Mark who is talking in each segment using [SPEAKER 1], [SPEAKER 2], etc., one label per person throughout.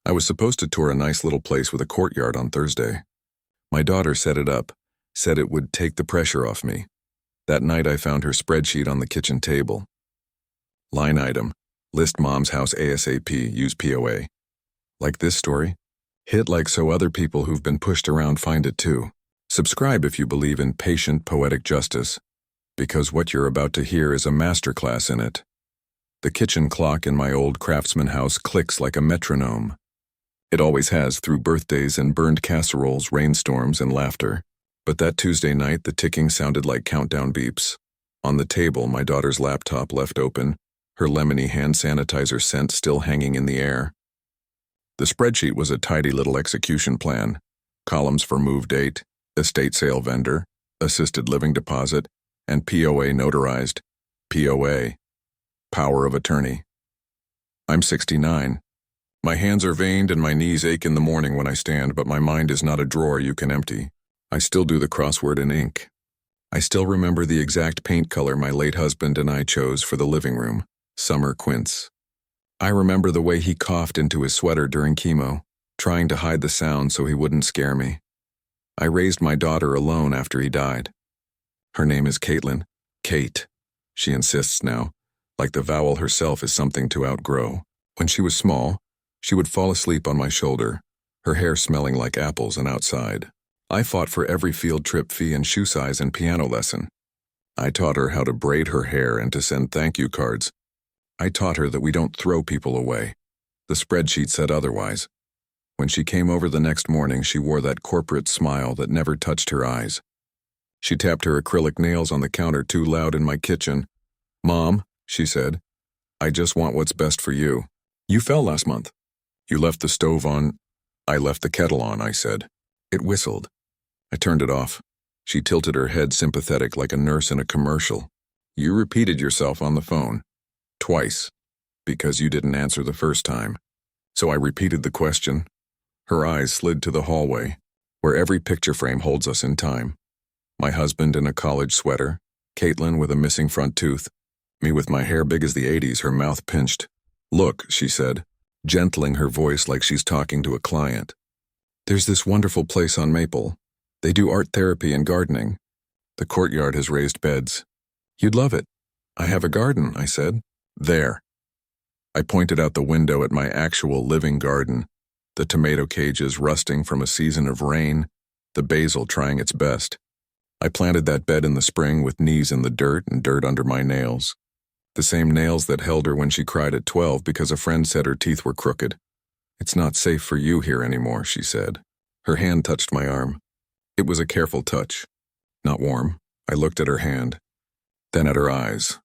[SPEAKER 1] I was supposed to tour a nice little place with a courtyard on Thursday. My daughter set it up, said it would take the pressure off me. That night I found her spreadsheet on the kitchen table. Line item, list mom's house ASAP, use POA. Like this story? Hit like so other people who've been pushed around find it too. Subscribe if you believe in patient, poetic justice, because what you're about to hear is a masterclass in it. The kitchen clock in my old craftsman house clicks like a metronome. It always has through birthdays and burned casseroles, rainstorms, and laughter. But that Tuesday night, the ticking sounded like countdown beeps. On the table, my daughter's laptop left open, her lemony hand sanitizer scent still hanging in the air. The spreadsheet was a tidy little execution plan. Columns for move date, estate sale vendor, assisted living deposit, and POA notarized. POA. Power of attorney. I'm 69. My hands are veined and my knees ache in the morning when I stand, but my mind is not a drawer you can empty. I still do the crossword in ink. I still remember the exact paint color my late husband and I chose for the living room, summer quince. I remember the way he coughed into his sweater during chemo, trying to hide the sound so he wouldn't scare me. I raised my daughter alone after he died. Her name is Caitlin. Kate, she insists now, like the vowel herself is something to outgrow. When she was small, she would fall asleep on my shoulder, her hair smelling like apples and outside. I fought for every field trip fee and shoe size and piano lesson. I taught her how to braid her hair and to send thank you cards. I taught her that we don't throw people away. The spreadsheet said otherwise. When she came over the next morning, she wore that corporate smile that never touched her eyes. She tapped her acrylic nails on the counter too loud in my kitchen. "Mom," she said, "I just want what's best for you. You fell last month. You left the stove on." "I left the kettle on," I said. It whistled. I turned it off. She tilted her head sympathetic like a nurse in a commercial. "You repeated yourself on the phone. Twice. Because you didn't answer the first time." So I repeated the question. Her eyes slid to the hallway, where every picture frame holds us in time. My husband in a college sweater, Caitlin with a missing front tooth, me with my hair big as the 80s, her mouth pinched. "Look," she said, gentling her voice like she's talking to a client. "There's this wonderful place on Maple. They do art therapy and gardening. The courtyard has raised beds. You'd love it." "I have a garden," I said. "There." I pointed out the window at my actual living garden, the tomato cages rusting from a season of rain, the basil trying its best. I planted that bed in the spring with knees in the dirt and dirt under my nails. The same nails that held her when she cried at 12 because a friend said her teeth were crooked. "It's not safe for you here anymore," she said. Her hand touched my arm. It was a careful touch. Not warm. I looked at her hand, then at her eyes.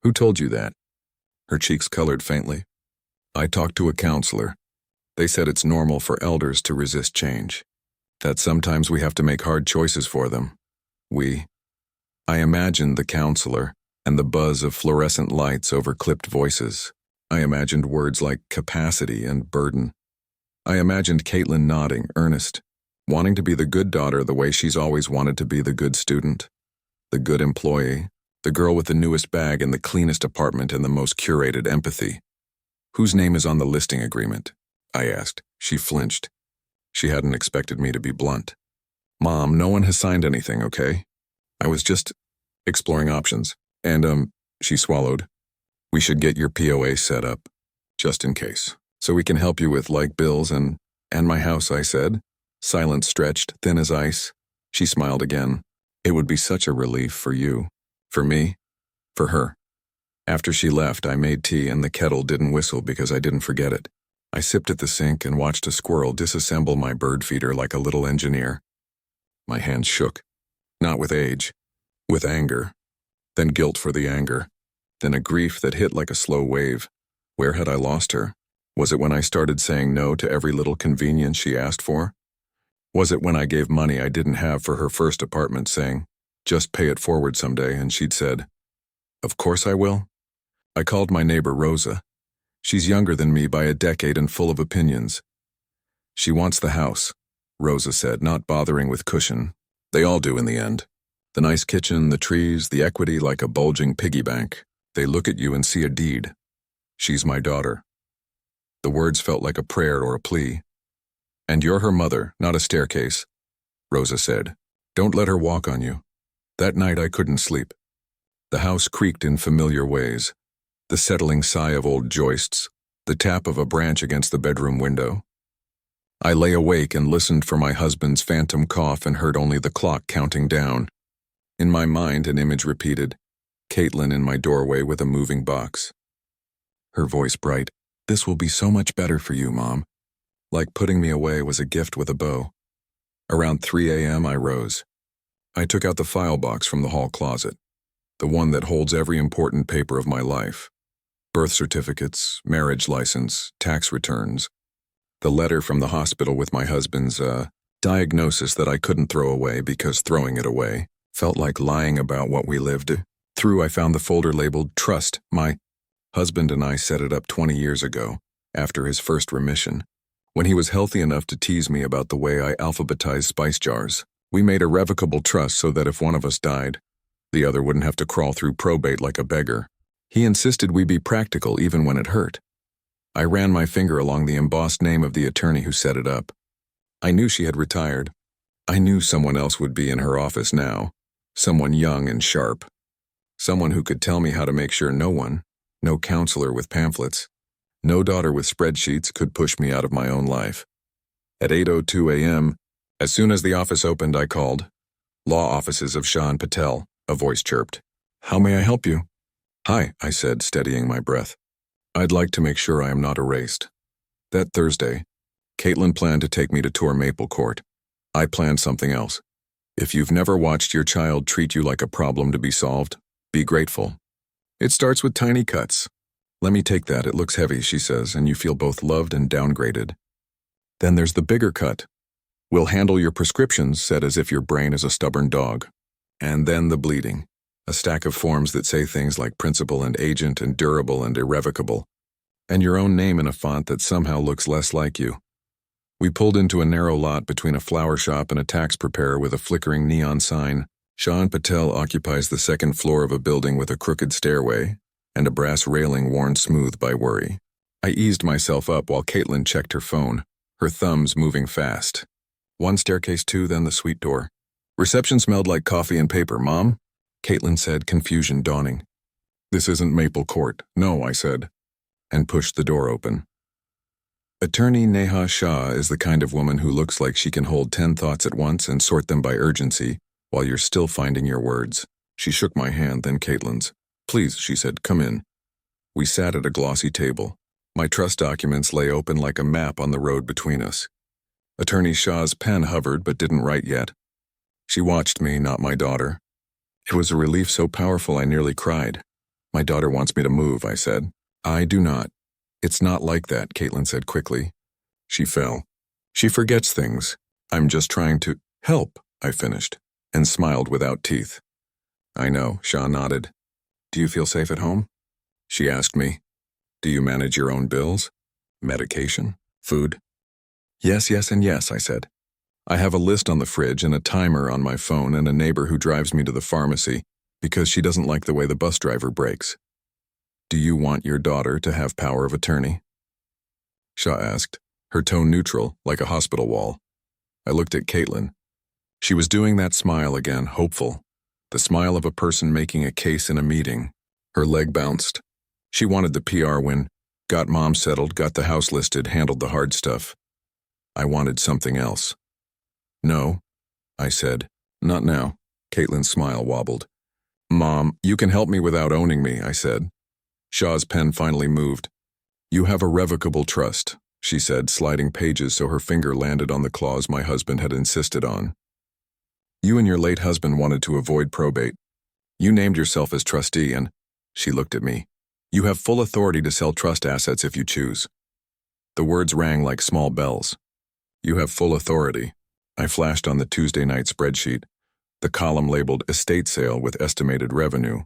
[SPEAKER 1] "Who told you that?" Her cheeks colored faintly. "I talked to a counselor. They said it's normal for elders to resist change. That sometimes we have to make hard choices for them. I imagined the counselor and the buzz of fluorescent lights over clipped voices. I imagined words like capacity and burden. I imagined Caitlin nodding, earnest, wanting to be the good daughter the way she's always wanted to be the good student, the good employee, the girl with the newest bag and the cleanest apartment and the most curated empathy. "Whose name is on the listing agreement?" I asked. She flinched. She hadn't expected me to be blunt. "Mom, no one has signed anything, okay? I was just exploring options. And, she swallowed. "We should get your POA set up, just in case. So we can help you with, like, bills and my house," I said. Silence stretched, thin as ice. She smiled again. "It would be such a relief for you." "For me?" "For her." After she left, I made tea and the kettle didn't whistle because I didn't forget it. I sipped at the sink and watched a squirrel disassemble my bird feeder like a little engineer. My hands shook. Not with age. With anger. Then guilt for the anger. Then a grief that hit like a slow wave. Where had I lost her? Was it when I started saying no to every little convenience she asked for? Was it when I gave money I didn't have for her first apartment, saying, "Just pay it forward someday," and she'd said, "Of course I will"? I called my neighbor Rosa. She's younger than me by a decade and full of opinions. "She wants the house," Rosa said, not bothering with cushion. They all do in the end. The nice kitchen, the trees, the equity like a bulging piggy bank. They look at you and see a deed. She's my daughter. The words felt like a prayer or a plea. "And you're her mother, not a staircase," Rosa said. "Don't let her walk on you." That night I couldn't sleep. The house creaked in familiar ways. The settling sigh of old joists, the tap of a branch against the bedroom window. I lay awake and listened for my husband's phantom cough and heard only the clock counting down. In my mind, an image repeated, Caitlin in my doorway with a moving box. Her voice bright, "This will be so much better for you, Mom." Like putting me away was a gift with a bow. Around 3 a.m. I rose. I took out the file box from the hall closet, the one that holds every important paper of my life. Birth certificates, marriage license, tax returns. The letter from the hospital with my husband's, diagnosis that I couldn't throw away because throwing it away felt like lying about what we lived through. I found the folder labeled Trust. My husband and I set it up 20 years ago, after his first remission, when he was healthy enough to tease me about the way I alphabetized spice jars. We made a revocable trust so that if one of us died, the other wouldn't have to crawl through probate like a beggar. He insisted we be practical even when it hurt. I ran my finger along the embossed name of the attorney who set it up. I knew she had retired. I knew someone else would be in her office now, someone young and sharp, someone who could tell me how to make sure no counselor with pamphlets, no daughter with spreadsheets could push me out of my own life. At 8:02 a.m., as soon as the office opened, I called. "Law offices of Shah and Patel," a voice chirped. "How may I help you?" "Hi," I said, steadying my breath. "I'd like to make sure I am not erased." That Thursday, Caitlin planned to take me to tour Maple Court. I planned something else. If you've never watched your child treat you like a problem to be solved, be grateful. It starts with tiny cuts. "Let me take that, it looks heavy," she says, and you feel both loved and downgraded. Then there's the bigger cut. "We'll handle your prescriptions," said as if your brain is a stubborn dog. And then the bleeding. A stack of forms that say things like principal and agent and durable and irrevocable, and your own name in a font that somehow looks less like you. We pulled into a narrow lot between a flower shop and a tax preparer with a flickering neon sign. Shah and Patel occupies the second floor of a building with a crooked stairway and a brass railing worn smooth by worry. I eased myself up while Caitlin checked her phone, her thumbs moving fast. One staircase, two, then the suite door. "Reception smelled like coffee and paper, Mom," Caitlin said, confusion dawning. "This isn't Maple Court." "No," I said, and pushed the door open. Attorney Neha Shah is the kind of woman who looks like she can hold 10 thoughts at once and sort them by urgency while you're still finding your words. She shook my hand, then Caitlin's. "Please," she said, "come in." We sat at a glossy table. My trust documents lay open like a map on the road between us. Attorney Shah's pen hovered but didn't write yet. She watched me, not my daughter. It was a relief so powerful I nearly cried. "My daughter wants me to move," I said. "I do not." "It's not like that," Caitlin said quickly. She fell. "She forgets things. I'm just trying to help," I finished, and smiled without teeth. "I know," Shah nodded. "Do you feel safe at home?" She asked me. "Do you manage your own bills? Medication? Food?" Yes, and yes, I said. "I have a list on the fridge and a timer on my phone and a neighbor who drives me to the pharmacy because she doesn't like the way the bus driver brakes." "Do you want your daughter to have power of attorney?" Shah asked, her tone neutral, like a hospital wall. I looked at Caitlin. She was doing that smile again, hopeful. The smile of a person making a case in a meeting. Her leg bounced. She wanted the PR win, got Mom settled, got the house listed, handled the hard stuff. I wanted something else. "No," I said. "Not now." Caitlin's smile wobbled. "Mom, you can help me without owning me," I said. Shah's pen finally moved. "You have a revocable trust," she said, sliding pages so her finger landed on the clause my husband had insisted on. "You and your late husband wanted to avoid probate. You named yourself as trustee and," she looked at me, "you have full authority to sell trust assets if you choose." The words rang like small bells. "You have full authority." I flashed on the Tuesday night spreadsheet, the column labeled estate sale with estimated revenue,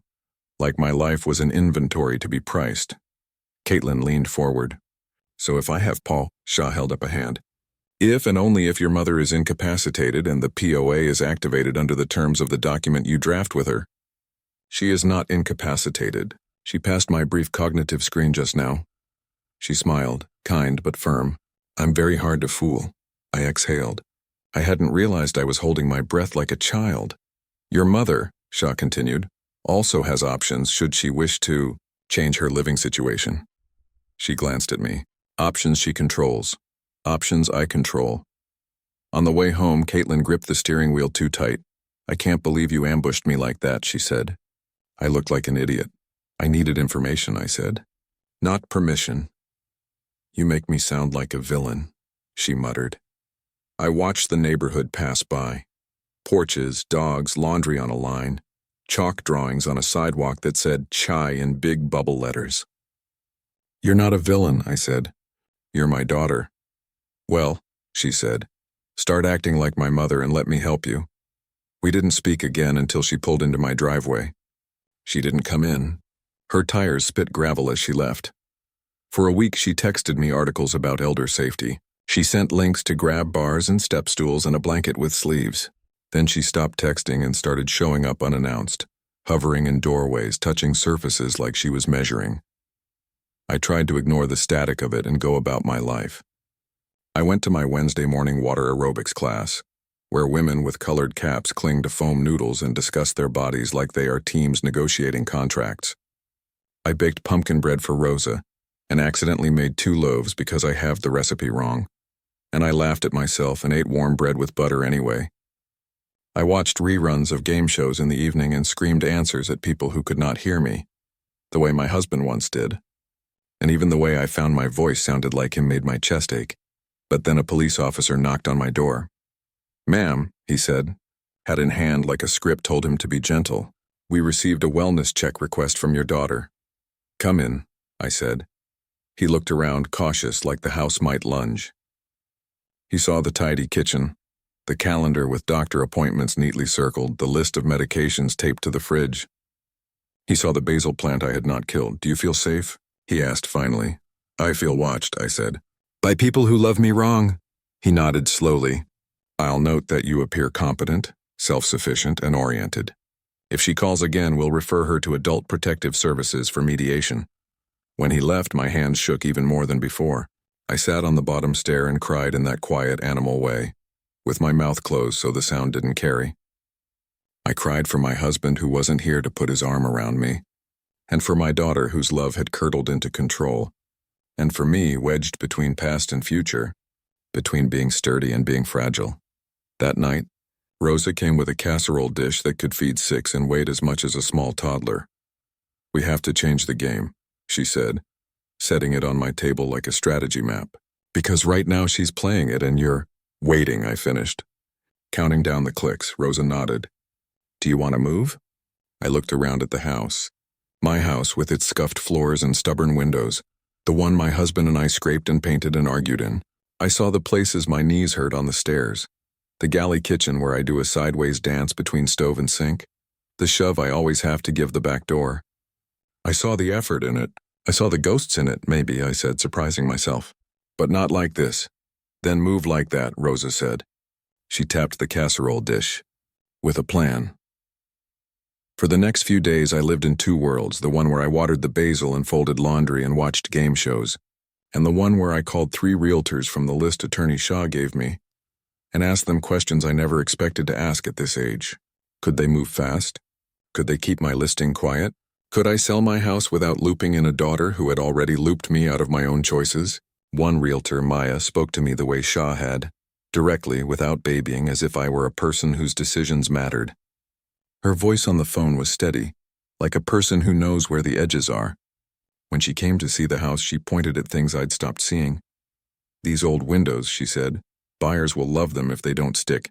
[SPEAKER 1] like my life was an inventory to be priced. Caitlin leaned forward. "So if I have Paul," Shah held up a hand. "If and only if your mother is incapacitated and the POA is activated under the terms of the document you draft with her." "She is not incapacitated. She passed my brief cognitive screen just now." She smiled, kind but firm. I'm very hard to fool. I exhaled. I hadn't realized I was holding my breath like a child. Your mother, Shaw continued, also has options should she wish to change her living situation. She glanced at me. Options she controls. Options I control. On the way home, Caitlin gripped the steering wheel too tight. I can't believe you ambushed me like that, she said. I looked like an idiot. I needed information, I said. Not permission. You make me sound like a villain, she muttered. I watched the neighborhood pass by. Porches, dogs, laundry on a line, chalk drawings on a sidewalk that said chai in big bubble letters. You're not a villain, I said. You're my daughter. Well, she said, start acting like my mother and let me help you. We didn't speak again until she pulled into my driveway. She didn't come in. Her tires spit gravel as she left. For a week, she texted me articles about elder safety. She sent links to grab bars and step stools and a blanket with sleeves. Then she stopped texting and started showing up unannounced, hovering in doorways, touching surfaces like she was measuring. I tried to ignore the static of it and go about my life. I went to my Wednesday morning water aerobics class, where women with colored caps cling to foam noodles and discuss their bodies like they are teams negotiating contracts. I baked pumpkin bread for Rosa and accidentally made 2 loaves because I have the recipe wrong. And I laughed at myself and ate warm bread with butter anyway. I watched reruns of game shows in the evening and screamed answers at people who could not hear me, the way my husband once did. And even the way I found my voice sounded like him made my chest ache. But then a police officer knocked on my door. Ma'am, he said, hat in hand like a script told him to be gentle. We received a wellness check request from your daughter. Come in, I said. He looked around, cautious, like the house might lunge. He saw the tidy kitchen, the calendar with doctor appointments neatly circled, the list of medications taped to the fridge. He saw the basil plant I had not killed. Do you feel safe? He asked finally. I feel watched, I said. By people who love me wrong. He nodded slowly. I'll note that you appear competent, self-sufficient, and oriented. If she calls again, we'll refer her to Adult Protective Services for mediation. When he left, my hands shook even more than before. I sat on the bottom stair and cried in that quiet animal way, with my mouth closed so the sound didn't carry. I cried for my husband who wasn't here to put his arm around me, and for my daughter whose love had curdled into control, and for me wedged between past and future, between being sturdy and being fragile. That night, Rosa came with a casserole dish that could feed 6 and weighed as much as a small toddler. We have to change the game, she said, setting it on my table like a strategy map. Because right now she's playing it and you're waiting, I finished. Counting down the clicks, Rosa nodded. Do you want to move? I looked around at the house. My house with its scuffed floors and stubborn windows, the one my husband and I scraped and painted and argued in. I saw the places my knees hurt on the stairs. The galley kitchen where I do a sideways dance between stove and sink. The shove I always have to give the back door. I saw the effort in it. I saw the ghosts in it, maybe, I said, surprising myself. But not like this. Then move like that, Rosa said. She tapped the casserole dish. With a plan. For the next few days I lived in 2 worlds, the one where I watered the basil and folded laundry and watched game shows, and the one where I called 3 realtors from the list Attorney Shaw gave me and asked them questions I never expected to ask at this age. Could they move fast? Could they keep my listing quiet? Could I sell my house without looping in a daughter who had already looped me out of my own choices? One realtor, Maya, spoke to me the way Shaw had, directly, without babying, as if I were a person whose decisions mattered. Her voice on the phone was steady, like a person who knows where the edges are. When she came to see the house, she pointed at things I'd stopped seeing. These old windows, she said. Buyers will love them if they don't stick.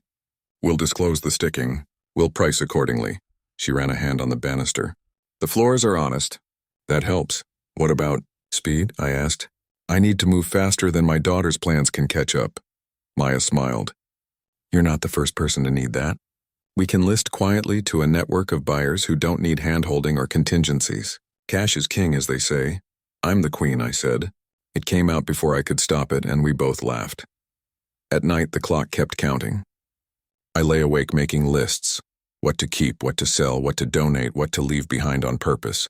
[SPEAKER 1] We'll disclose the sticking. We'll price accordingly. She ran a hand on the banister. The floors are honest. That helps. What about speed? I asked. I need to move faster than my daughter's plans can catch up. Maya smiled. You're not the first person to need that. We can list quietly to a network of buyers who don't need hand-holding or contingencies. Cash is king, as they say. I'm the queen, I said. It came out before I could stop it, and we both laughed. At night, the clock kept counting. I lay awake making lists. What to keep, what to sell, what to donate, what to leave behind on purpose.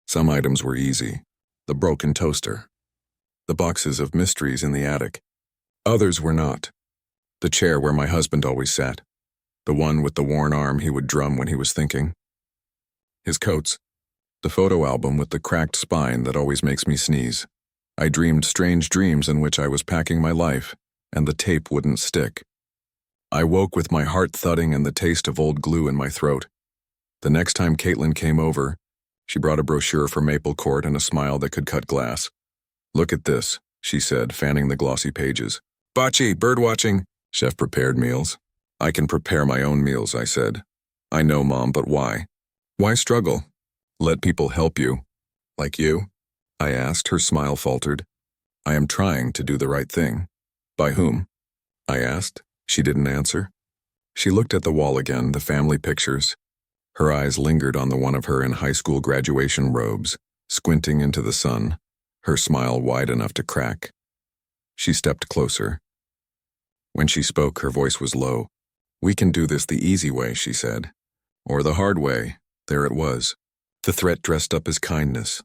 [SPEAKER 1] Some items were easy. The broken toaster. the boxes of mysteries in the attic. Others were not. The chair where my husband always sat. The one with the worn arm he would drum when he was thinking. His coats. The photo album with the cracked spine that always makes me sneeze. I dreamed strange dreams in which I was packing my life, and the tape wouldn't stick. I woke with my heart thudding and the taste of old glue in my throat. The next time Caitlin came over, she brought a brochure for Maple Court and a smile that could cut glass. "Look at this," she said, fanning the glossy pages. "Bocce, birdwatching." "Chef prepared meals." "I can prepare my own meals," I said. "I know, Mom, but why? Why struggle? Let people help you." "Like you?" I asked. Her smile faltered. "I am trying to do the right thing." "By whom?" I asked. She didn't answer. She looked at the wall again, the family pictures. Her eyes lingered on the one of her in high school graduation robes, squinting into the sun, her smile wide enough to crack. She stepped closer. When she spoke, her voice was low. "We can do this the easy way," she said. "Or the hard way." There it was. The threat dressed up as kindness.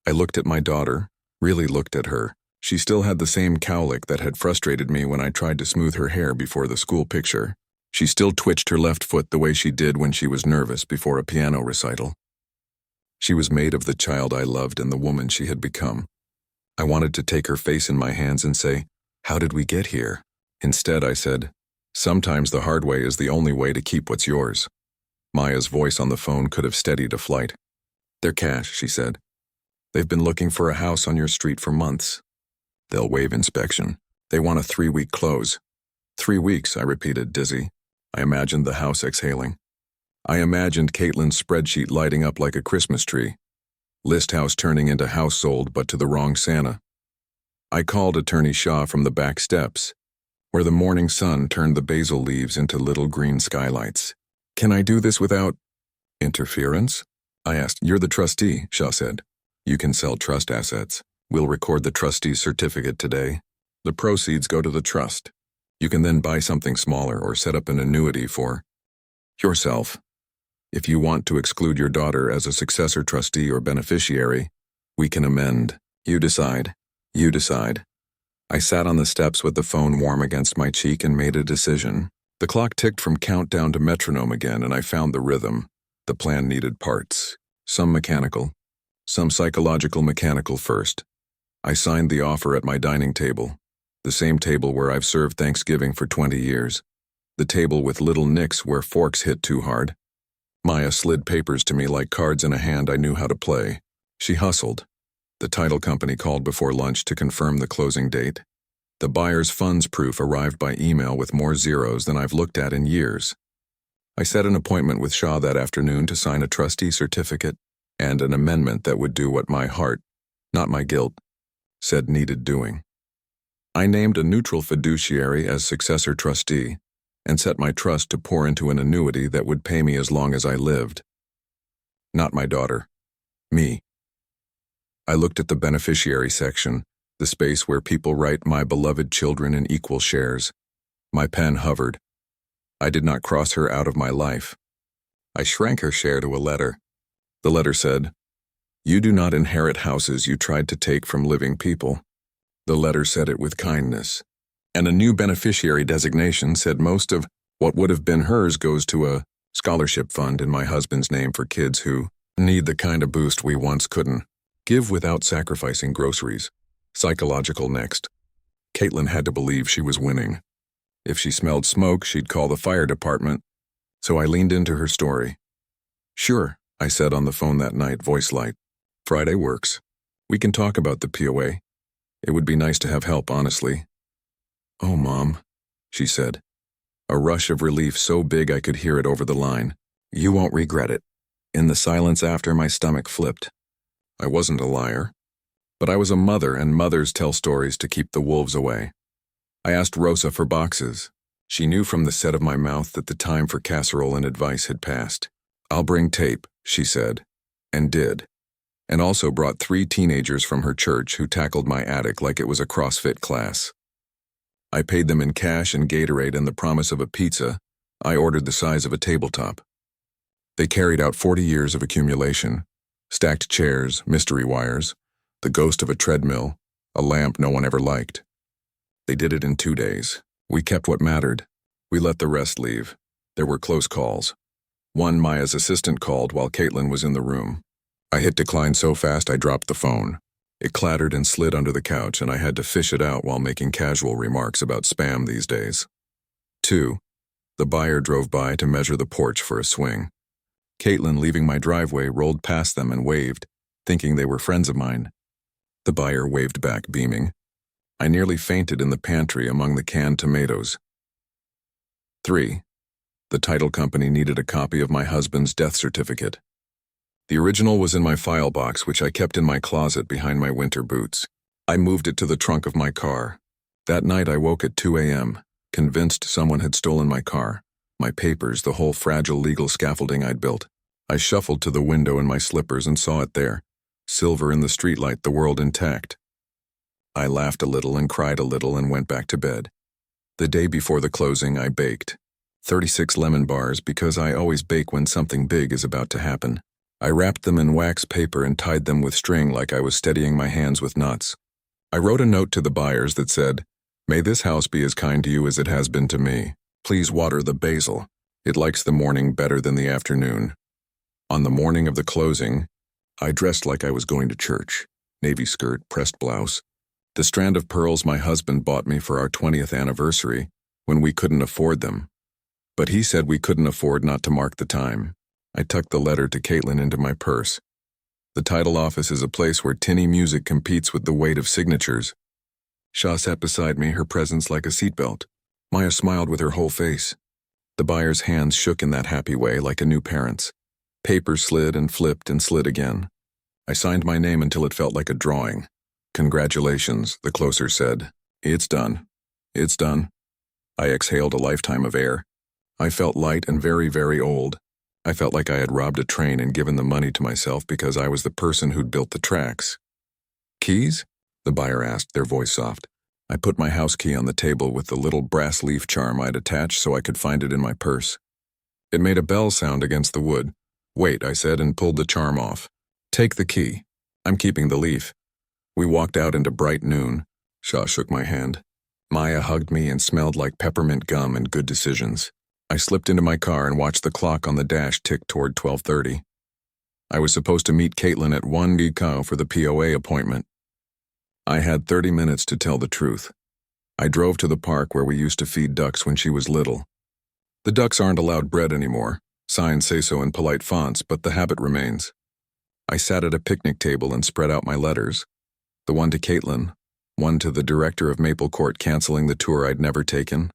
[SPEAKER 1] I looked at my daughter, really looked at her. She still had the same cowlick that had frustrated me when I tried to smooth her hair before the school picture. She still twitched her left foot the way she did when she was nervous before a piano recital. She was made of the child I loved and the woman she had become. I wanted to take her face in my hands and say, "How did we get here?" Instead, I said, "Sometimes the hard way is the only way to keep what's yours." Maya's voice on the phone could have steadied a flight. "They're cash," she said. "They've been looking for a house on your street for months. They'll waive inspection. They want a 3-week close." 3 weeks, I repeated, dizzy. I imagined the house exhaling. I imagined Caitlin's spreadsheet lighting up like a Christmas tree. List house turning into house sold, but to the wrong Santa. I called Attorney Shaw from the back steps, where the morning sun turned the basil leaves into little green skylights. "Can I do this without interference?" I asked. "You're the trustee," Shaw said. "You can sell trust assets. We'll record the trustee's certificate today. The proceeds go to the trust. You can then buy something smaller or set up an annuity for yourself. If you want to exclude your daughter as a successor trustee or beneficiary, we can amend. You decide. You decide." I sat on the steps with the phone warm against my cheek and made a decision. The clock ticked from countdown to metronome again, and I found the rhythm. The plan needed parts. Some mechanical, some psychological mechanical first. I signed the offer at my dining table, the same table where I've served Thanksgiving for 20 years. The table with little nicks where forks hit too hard. Maya slid papers to me like cards in a hand I knew how to play. She hustled. The title company called before lunch to confirm the closing date. The buyer's funds proof arrived by email with more zeros than I've looked at in years. I set an appointment with Shaw that afternoon to sign a trustee certificate and an amendment that would do what my heart, not my guilt, said needed doing. I named a neutral fiduciary as successor trustee and set my trust to pour into an annuity that would pay me as long as I lived. Not my daughter. Me. I looked at the beneficiary section, the space where people write "my beloved children" in equal shares. My pen hovered. I did not cross her out of my life. I shrank her share to a letter. The letter said, "You do not inherit houses you tried to take from living people." The letter said it with kindness. And a new beneficiary designation said most of what would have been hers goes to a scholarship fund in my husband's name for kids who need the kind of boost we once couldn't give without sacrificing groceries. Psychological next. Caitlin had to believe she was winning. If she smelled smoke, she'd call the fire department. So I leaned into her story. "Sure," I said on the phone that night, voice light. "Friday works. We can talk about the POA. It would be nice to have help, honestly." "Oh, Mom," she said. A rush of relief so big I could hear it over the line. "You won't regret it." In the silence after, my stomach flipped. I wasn't a liar. But I was a mother, and mothers tell stories to keep the wolves away. I asked Rosa for boxes. She knew from the set of my mouth that the time for casserole and advice had passed. "I'll bring tape," she said, and did. And also brought 3 teenagers from her church who tackled my attic like it was a CrossFit class. I paid them in cash and Gatorade and the promise of a pizza. I ordered the size of a tabletop. They carried out 40 years of accumulation. Stacked chairs, mystery wires, the ghost of a treadmill, a lamp no one ever liked. They did it in 2 days. We kept what mattered. We let the rest leave. There were close calls. One Maya's assistant called while Caitlin was in the room. I hit decline so fast I dropped the phone. It clattered and slid under the couch, and I had to fish it out while making casual remarks about spam these days. 2. The buyer drove by to measure the porch for a swing. Caitlin, leaving my driveway, rolled past them and waved, thinking they were friends of mine. The buyer waved back, beaming. I nearly fainted in the pantry among the canned tomatoes. 3. The title company needed a copy of my husband's death certificate. The original was in my file box, which I kept in my closet behind my winter boots. I moved it to the trunk of my car. That night I woke at 2 a.m., convinced someone had stolen my car, my papers, the whole fragile legal scaffolding I'd built. I shuffled to the window in my slippers and saw it there, silver in the streetlight, the world intact. I laughed a little and cried a little and went back to bed. The day before the closing, I baked 36 lemon bars because I always bake when something big is about to happen. I wrapped them in wax paper and tied them with string like I was steadying my hands with nuts. I wrote a note to the buyers that said, "May this house be as kind to you as it has been to me. Please water the basil. It likes the morning better than the afternoon." On the morning of the closing, I dressed like I was going to church. Navy skirt, pressed blouse. The strand of pearls my husband bought me for our 20th anniversary when we couldn't afford them. But he said we couldn't afford not to mark the time. I tucked the letter to Caitlin into my purse. The title office is a place where tinny music competes with the weight of signatures. Shaw sat beside me, her presence like a seatbelt. Maya smiled with her whole face. The buyer's hands shook in that happy way like a new parent's. Paper slid and flipped and slid again. I signed my name until it felt like a drawing. "Congratulations," the closer said. "It's done. It's done." I exhaled a lifetime of air. I felt light and very, very old. I felt like I had robbed a train and given the money to myself because I was the person who'd built the tracks. "Keys?" the buyer asked, their voice soft. I put my house key on the table with the little brass leaf charm I'd attached so I could find it in my purse. It made a bell sound against the wood. "Wait," I said and pulled the charm off. "Take the key. I'm keeping the leaf." We walked out into bright noon. Shaw shook my hand. Maya hugged me and smelled like peppermint gum and good decisions. I slipped into my car and watched the clock on the dash tick toward 12:30. I was supposed to meet Caitlin at 1 GCO for the POA appointment. I had 30 minutes to tell the truth. I drove to the park where we used to feed ducks when she was little. The ducks aren't allowed bread anymore. Signs say so in polite fonts, but the habit remains. I sat at a picnic table and spread out my letters. The one to Caitlin, one to the director of Maple Court canceling the tour I'd never taken,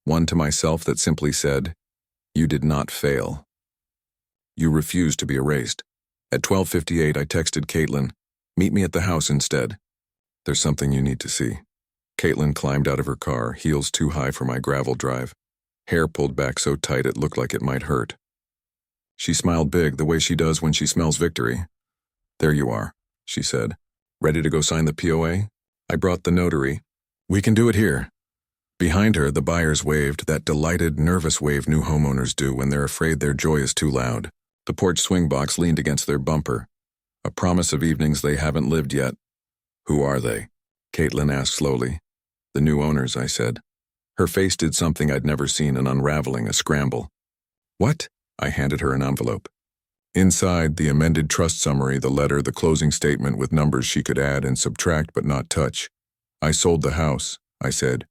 [SPEAKER 1] one to myself that simply said, "You did not fail. You refused to be erased." At 12:58, I texted Caitlin, "Meet me at the house instead. There's something you need to see." Caitlin climbed out of her car, heels too high for my gravel drive, hair pulled back so tight it looked like it might hurt. She smiled big, the way she does when she smells victory. "There you are," she said. "Ready to go sign the POA?" I brought the notary. "We can do it here." Behind her, the buyers waved, that delighted, nervous wave new homeowners do when they're afraid their joy is too loud. The porch swing box leaned against their bumper, a promise of evenings they haven't lived yet. "Who are they?" Caitlin asked slowly. "The new owners," I said. Her face did something I'd never seen, an unraveling, a scramble. "What?" I handed her an envelope. Inside, the amended trust summary, the letter, the closing statement with numbers she could add and subtract but not touch. "I sold the house," I said.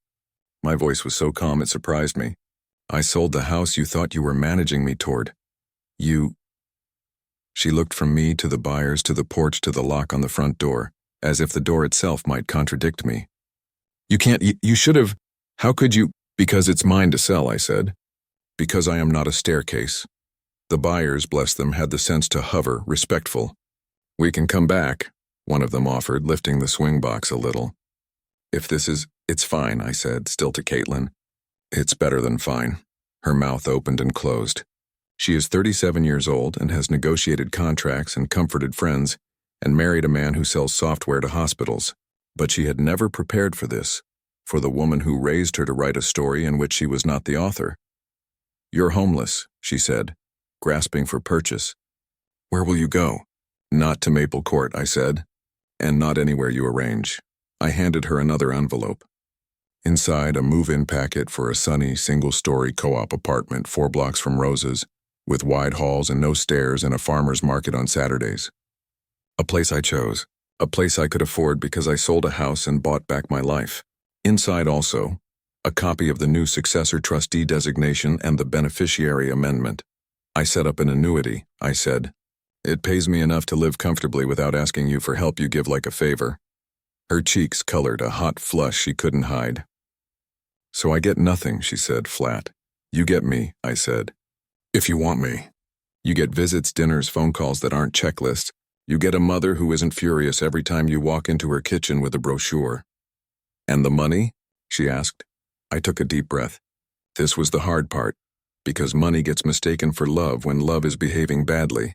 [SPEAKER 1] My voice was so calm it surprised me. "I sold the house you thought you were managing me toward. You..." She looked from me to the buyers to the porch to the lock on the front door, as if the door itself might contradict me. "You can't, you should have, how could you?" "Because it's mine to sell," I said. "Because I am not a staircase." The buyers, bless them, had the sense to hover, respectful. "We can come back," one of them offered, lifting the swing box a little. "If this is..." "It's fine," I said, still to Caitlin. "It's better than fine." Her mouth opened and closed. She is 37 years old and has negotiated contracts and comforted friends and married a man who sells software to hospitals. But she had never prepared for this, for the woman who raised her to write a story in which she was not the author. "You're homeless," she said, grasping for purchase. "Where will you go?" "Not to Maple Court," I said, "and not anywhere you arrange. I handed her another envelope. Inside, a move-in packet for a sunny, single-story co-op apartment 4 blocks from Rosa's, with wide halls and no stairs and a farmer's market on Saturdays. A place I chose. A place I could afford because I sold a house and bought back my life. Inside also, a copy of the new successor trustee designation and the beneficiary amendment. I set up an annuity, I said. It pays me enough to live comfortably without asking you for help you give like a favor. Her cheeks colored a hot flush she couldn't hide. So I get nothing, she said, flat. You get me, I said. If you want me. You get visits, dinners, phone calls that aren't checklists. You get a mother who isn't furious every time you walk into her kitchen with a brochure. And the money? She asked. I took a deep breath. This was the hard part, because money gets mistaken for love when love is behaving badly.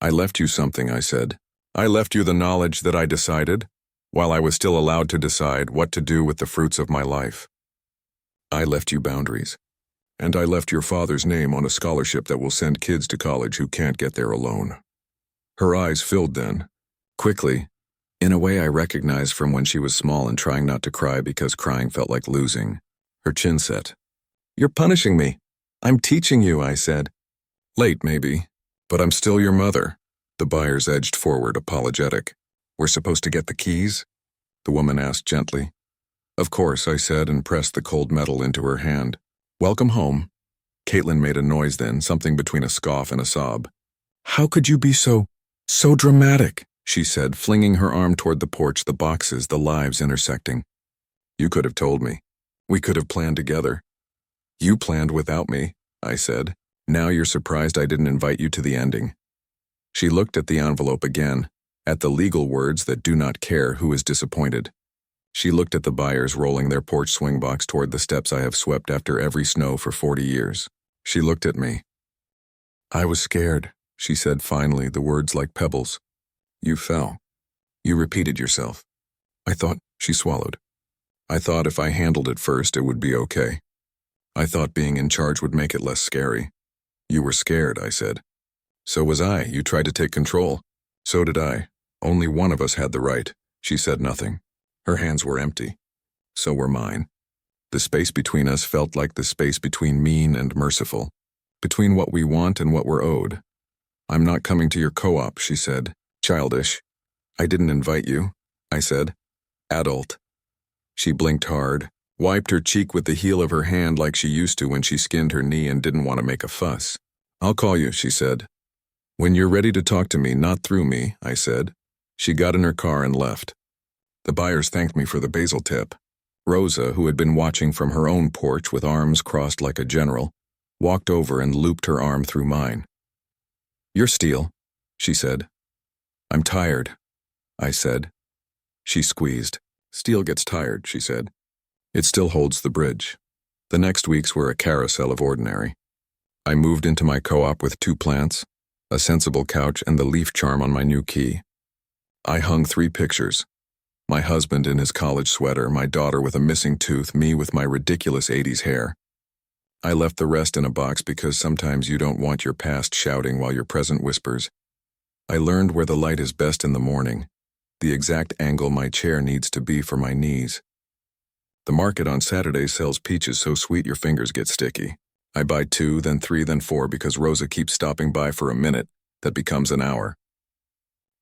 [SPEAKER 1] I left you something, I said. I left you the knowledge that I decided, while I was still allowed to decide what to do with the fruits of my life. I left you boundaries. And I left your father's name on a scholarship that will send kids to college who can't get there alone. Her eyes filled then, quickly, in a way I recognized from when she was small and trying not to cry because crying felt like losing. Her chin set. You're punishing me. I'm teaching you, I said. Late, maybe, but I'm still your mother. The buyers edged forward, apologetic. We're supposed to get the keys? The woman asked gently. Of course, I said and pressed the cold metal into her hand. Welcome home. Caitlin made a noise then, something between a scoff and a sob. How could you be so dramatic, she said, flinging her arm toward the porch, the boxes, the lives intersecting. You could have told me. We could have planned together. You planned without me, I said. Now you're surprised I didn't invite you to the ending. She looked at the envelope again, at the legal words that do not care who is disappointed. She looked at the buyers rolling their porch swing box toward the steps I have swept after every snow for 40 years. She looked at me. I was scared, she said finally, the words like pebbles. You fell. You repeated yourself. I thought, she swallowed. I thought if I handled it first, it would be okay. I thought being in charge would make it less scary. You were scared, I said. So was I. You tried to take control. So did I. Only one of us had the right. She said nothing. Her hands were empty. So were mine. The space between us felt like the space between mean and merciful, between what we want and what we're owed. I'm not coming to your co-op, she said. Childish. I didn't invite you, I said. Adult. She blinked hard, wiped her cheek with the heel of her hand like she used to when she skinned her knee and didn't want to make a fuss. I'll call you, she said. When you're ready to talk to me, not through me, I said. She got in her car and left. The buyers thanked me for the basil tip. Rosa, who had been watching from her own porch with arms crossed like a general, walked over and looped her arm through mine. You're Steele, she said. I'm tired, I said. She squeezed. Steel gets tired, she said. It still holds the bridge. The next weeks were a carousel of ordinary. I moved into my co-op with 2 plants, a sensible couch, and the leaf charm on my new key. I hung 3 pictures. My husband in his college sweater, my daughter with a missing tooth, me with my ridiculous 80s hair. I left the rest in a box because sometimes you don't want your past shouting while your present whispers. I learned where the light is best in the morning, the exact angle my chair needs to be for my knees. The market on Saturday sells peaches so sweet your fingers get sticky. I buy 2, then 3, then 4 because Rosa keeps stopping by for a minute that becomes an hour.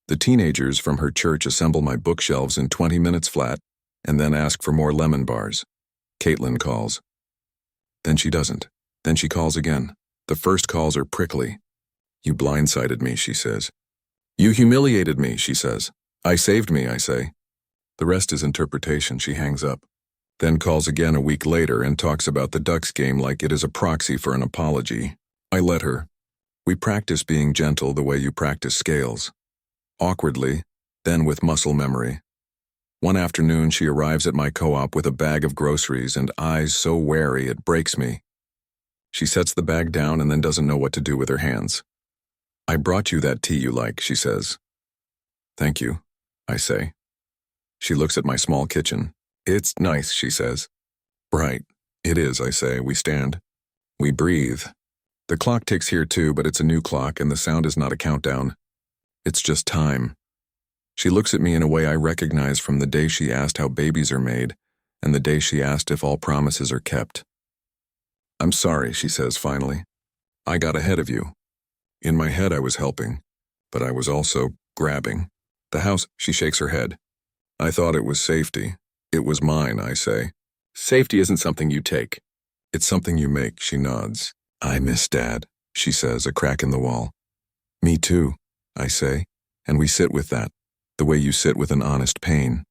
[SPEAKER 1] The teenagers from her church assemble my bookshelves in 20 minutes flat and then ask for more lemon bars. Caitlin calls. Then she doesn't. Then she calls again. The first calls are prickly. You blindsided me, she says. You humiliated me, she says. I saved me, I say. The rest is interpretation. She hangs up. Then calls again a week later and talks about the Ducks game like it is a proxy for an apology. I let her. We practice being gentle the way you practice scales. Awkwardly, then with muscle memory. One afternoon she arrives at my co-op with a bag of groceries and eyes so wary it breaks me. She sets the bag down and then doesn't know what to do with her hands. I brought you that tea you like, she says. Thank you, I say. She looks at my small kitchen. It's nice, she says. Right, it is, I say. We stand. We breathe. The clock ticks here too, but it's a new clock and the sound is not a countdown. It's just time. She looks at me in a way I recognize from the day she asked how babies are made and the day she asked if all promises are kept. "I'm sorry," she says finally. "I got ahead of you. In my head I was helping, but I was also grabbing. The house," she shakes her head. "I thought it was safety. It was mine," I say. "Safety isn't something you take. It's something you make," she nods. "I miss Dad," she says, a crack in the wall. "Me too," I say, and we sit with that, the way you sit with an honest pain.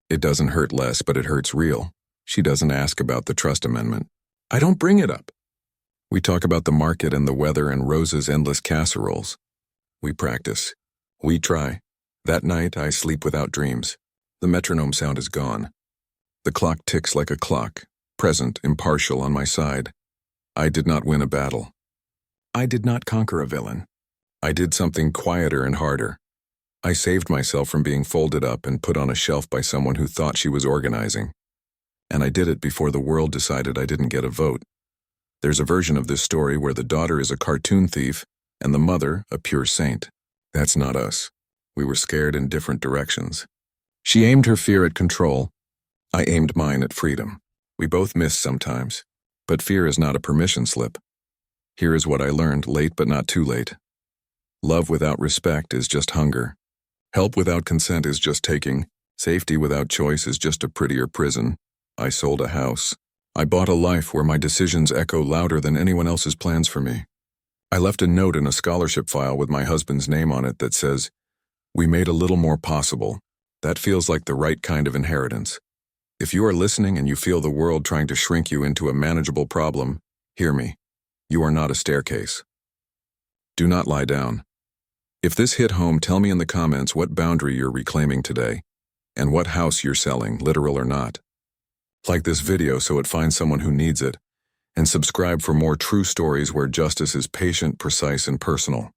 [SPEAKER 1] It doesn't hurt less, but it hurts real. She doesn't ask about the trust amendment. I don't bring it up. We talk about the market and the weather and Rose's endless casseroles. We practice. We try. That night, I sleep without dreams. The metronome sound is gone. The clock ticks like a clock, present, impartial on my side. I did not win a battle. I did not conquer a villain. I did something quieter and harder. I saved myself from being folded up and put on a shelf by someone who thought she was organizing. And I did it before the world decided I didn't get a vote. There's a version of this story where the daughter is a cartoon thief and the mother a pure saint. That's not us. We were scared in different directions. She aimed her fear at control. I aimed mine at freedom. We both miss sometimes, but fear is not a permission slip. Here is what I learned late but not too late. Love without respect is just hunger. Help without consent is just taking. Safety without choice is just a prettier prison. I sold a house. I bought a life where my decisions echo louder than anyone else's plans for me. I left a note in a scholarship file with my husband's name on it that says, "We made a little more possible." That feels like the right kind of inheritance. If you are listening and you feel the world trying to shrink you into a manageable problem, hear me. You are not a staircase. Do not lie down. If this hit home, tell me in the comments what boundary you're reclaiming today, and what house you're selling, literal or not. Like this video so it finds someone who needs it, and subscribe for more true stories where justice is patient, precise, and personal.